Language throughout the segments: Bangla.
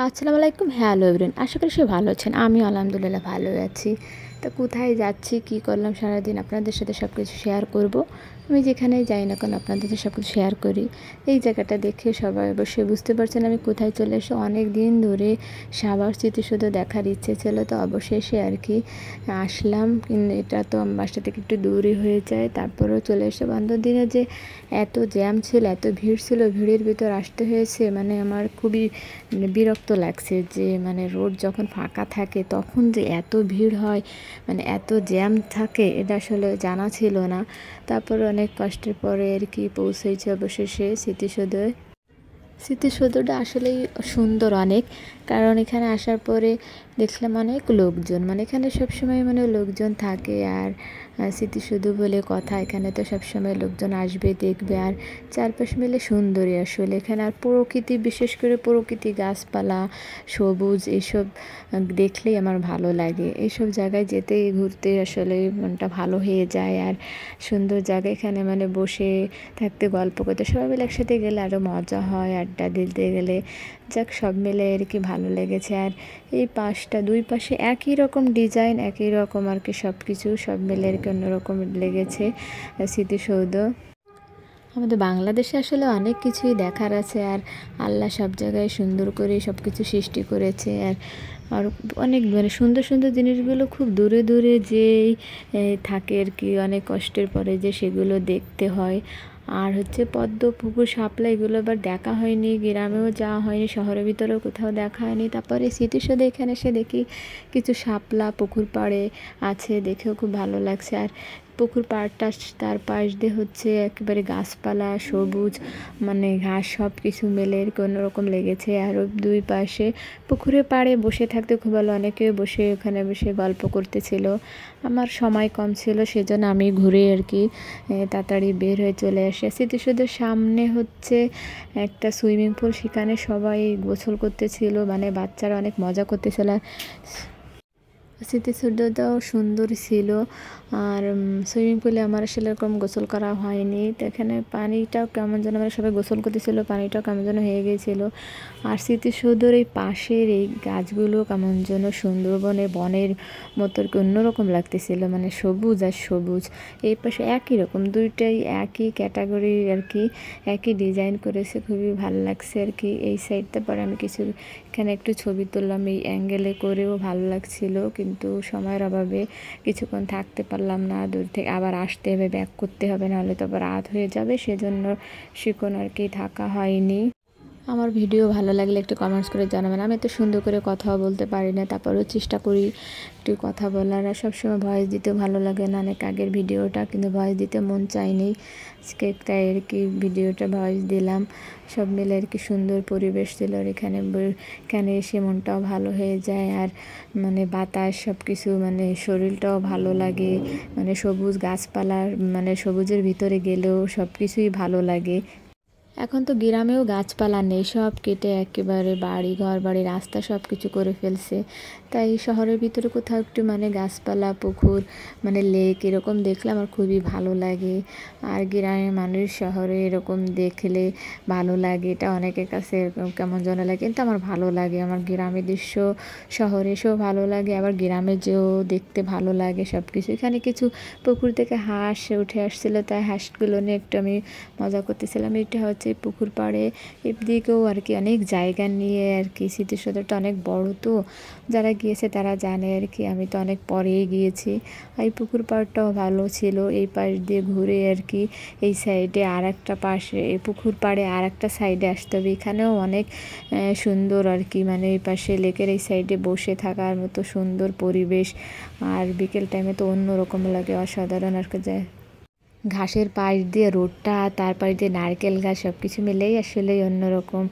আসসালামু আলাইকুম। হ্যালো এভরিওয়ান, আশা করি সবাই ভালো আছেন। আমিও আলহামদুলিল্লাহ ভালো আছি। তো কোথায় যাচ্ছি, কী করলাম সারাদিন আপনাদের সাথে সব কিছু শেয়ার করব। আমি যেখানেই যাই না কেন আপনাদের সাথে সব কিছু শেয়ার করি। এই জায়গাটা দেখে সবাই অবশ্যই বুঝতে পারছেন আমি কোথায় চলে এসে। অনেক দিন ধরে সাভার স্মৃতিসৌধ দেখার ইচ্ছে ছিল, তো অবশেষে আর কি আসলাম। এটা তো আমার বাসা থেকে একটু দূরই হয়ে যায়, তারপরেও চলে এসে বন্ধের দিনে যে এত জ্যাম ছিল, এত ভিড় ছিল, ভিড়ের ভিতর আসতে হয়েছে। মানে আমার খুবই বিরক্ত লাগছে যে মানে রোড যখন ফাঁকা থাকে তখন যে এত ভিড় হয়, মানে এত জ্যাম থাকে, এটা আসলে জানা ছিল না। তারপর অনেক কষ্টের পরে আর কি পৌঁছেছে অবশেষে স্মৃতিসৌধে। স্মৃতিসৌধটা আসলেই সুন্দর অনেক, কারণ এখানে আসার পরে দেখলাম অনেক লোকজন, মানে এখানে সবসময় মানে লোকজন থাকে। আর স্মৃতিসৌধ বলে কথা, এখানে তো সবসময় লোকজন আসবে দেখবে। আর চারপাশ মিলে সুন্দরই আসলে এখানে। আর প্রকৃতি, বিশেষ করে প্রকৃতি, গাছপালা, সবুজ, এসব দেখলেই আমার ভালো লাগে। এইসব জায়গায় যেতে ঘুরতে আসলে মনটা ভালো হয়ে যায়। আর সুন্দর জায়গা, এখানে মানে বসে থাকতে, গল্প করতে, সবাই মিলে একসাথে গেলে আরও মজা হয়। আড্ডা দিতে গেলে যাক, সব মিলে আর কি ভালো লেগেছে। আর এই দুই পাশে একই রকম ডিজাইন, একই রকম আর কি সব কিছু, সব মিলে আর কি অন্যরকম লেগেছে স্মৃতিসৌধ। আমাদের বাংলাদেশে আসলে অনেক কিছুই দেখার আছে। আর আল্লাহ সব জায়গায় সুন্দর করে সব কিছু সৃষ্টি করেছে। আর অনেক মানে সুন্দর সুন্দর জিনিসগুলো খুব দূরে দূরে যেই থাকে আর কি, অনেক কষ্টের পরে যে সেগুলো দেখতে হয়। আর হচ্ছে পদ্ম পুকুর, শাপলা, এগুলো আবার দেখা হয়নি, গ্রামেও যাওয়া হয়নি, শহরের ভিতরেও কোথাও দেখা হয়নি। তারপরে স্মৃতিসৌধে এখানে এসে দেখি কিছু শাপলা পুকুর পাড়ে আছে, দেখেও খুব ভালো লাগছে। আর পুকুর পাড়টা, তার পাশ দিয়ে হচ্ছে একেবারে গাছপালা, সবুজ, মানে ঘাস, সব কিছু মেলে অন্যরকম লেগেছে। আর দুই পাশে পুকুরের পাড়ে বসে থাকতে খুব ভালো, অনেকে বসে ওখানে বসে গল্প করতেছিল। আমার সময় কম ছিল, সেজন্য আমি ঘুরে আর কি তাড়াতাড়ি বের হয়ে চলে আসি। স্মৃতিসৌধের সামনে হচ্ছে একটা সুইমিং পুল, সেখানে সবাই গোসল করতেছিল, মানে বাচ্চারা অনেক মজা করতেছিল। স্মৃতিসৌধটাও সুন্দর ছিল। আর সুইমিং পুলে আমার আসলে এরকম গোসল করা হয়নি, তো এখানে পানিটাও কেমন যেন, মানে সবাই গোসল করতেছিল, পানিটাও কেমন যেন হয়ে গিয়েছিল। আর স্মৃতিসৌধের এই পাশের এই গাছগুলো কেমন যেন সুন্দরবনের বনের মতো আর কি অন্যরকম লাগতেছিল, মানে সবুজ আর সবুজ। এই পাশে একই রকম, দুইটাই একই ক্যাটাগরি আর কি, একই ডিজাইন করেছে, খুবই ভালো লাগছে আর কি। এই সাইডটা পরে আমি কিছু এখানে একটু ছবি তুললাম, এই অ্যাঙ্গেলে করেও ভালো লাগছিল, কিন্তু সময়ের অভাবে কিছুক্ষণ থাকতে পারলাম না। দূর থেকে আবার আসতে হবে, ব্যাক করতে হবে, নাহলে তো আবার রাত হয়ে যাবে, সেজন্য শিখন আর কি থাকা হয়নি। আমার ভিডিও ভালো লাগলে একটু কমেন্টস করে জানাবেন। আমি এত সুন্দর করে কথাও বলতে পারি না, তারপরেও চেষ্টা করি একটু কথা বলার। আর সবসময় ভয়েস দিতেও ভালো লাগে না, অনেক আগের ভিডিওটা, কিন্তু ভয়েস দিতে মন চায়নি, আজকে তাই আর কি ভিডিওটা ভয়েস দিলাম। সব মিলে আর কি সুন্দর পরিবেশ ছিল। আর এখানে এসে মনটাও ভালো হয়ে যায়। আর মানে বাতাস, সব কিছু, মানে শরীরটাও ভালো লাগে, মানে সবুজ গাছপালার, মানে সবুজের ভিতরে গেলেও সব কিছুই ভালো লাগে। এখন তো গ্রামেও গাছপালা নেই, সব কেটে একেবারে বাড়ি ঘর, বাড়ি, রাস্তা, সব কিছু করে ফেলছে। তাই শহরের ভিতরে কোথাও একটু মানে গাছপালা, পুকুর, মানে লেক এরকম দেখলে আমার খুবই ভালো লাগে। আর গ্রামের মানুষ শহরে এরকম দেখলে ভালো লাগে, এটা অনেকের কাছে এরকম কেমন যেন লাগে, কিন্তু আমার ভালো লাগে। আমার গ্রামের দৃশ্য শহরে এসেও ভালো লাগে, আবার গ্রামে যেও দেখতে ভালো লাগে সব কিছু। এখানে কিছু পুকুর থেকে হাঁস উঠে আসছিলো, তাই হাঁসগুলো নিয়ে একটু আমি মজা করতেছিলাম। এটা হচ্ছে পুকুর পাড়ে, এদিকেও আর কি অনেক জায়গা নিয়ে আর কি। স্মৃতিসৌধটা অনেক বড়, তো যারা গিয়েছে তারা জানে আর কি, আমি তো অনেক পরেই গিয়েছি। এই পুকুর পাড়টাও ভালো ছিল, এই পাশ দিয়ে ঘুরে আর কি এই সাইডে আর একটা পাশে, এই পুকুর পাড়ে আর একটা সাইডে আসতে হবে। এখানেও অনেক সুন্দর আর কি, মানে এই পাশে লেকের এই সাইডে বসে থাকার মতো সুন্দর পরিবেশ। আর বিকেল টাইমে তো অন্যরকম লাগে, অসাধারণ আর কি। যায় ঘাসের পাশ দিয়ে রোডটা, তার পাশ দিয়ে নারকেল গাছ, সব কিছু মিলেই আসলে অন্যরকম।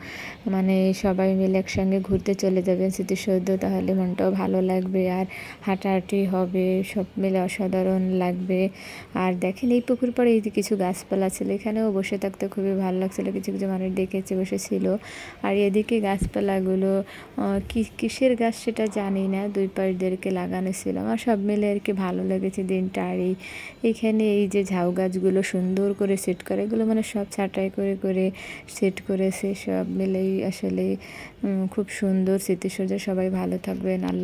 মানে সবাই মিলে একসঙ্গে ঘুরতে চলে যাবেন স্মৃতিসৌধ, তাহলে মনটাও ভালো লাগবে, আর হাঁটাহাঁটি হবে, সব মিলে অসাধারণ লাগবে। আর দেখেন এই পুকুর পাড়ে এই যে কিছু গাছপালা ছিল, এখানেও বসে থাকতে খুবই ভালো লাগছিলো, কিছু কিছু মানুষ দেখেছে বসেছিল। আর এদিকে গাছপালাগুলো কিসের গাছ সেটা জানি না, দুই পাশদেরকে লাগানো ছিল। আমার সব মিলে আর কি ভালো লেগেছে দিনটা। আর এইখানে এই যে ঝাউ গাছ গাছগুলো সুন্দর করে সেট করে, এগুলো মানে সব ছাঁটাই করে করে সেট করেছে। সব মিলেই আসলে খুব সুন্দর স্মৃতিসৌধ। সবাই ভালো থাকবেন। আল্লাহ।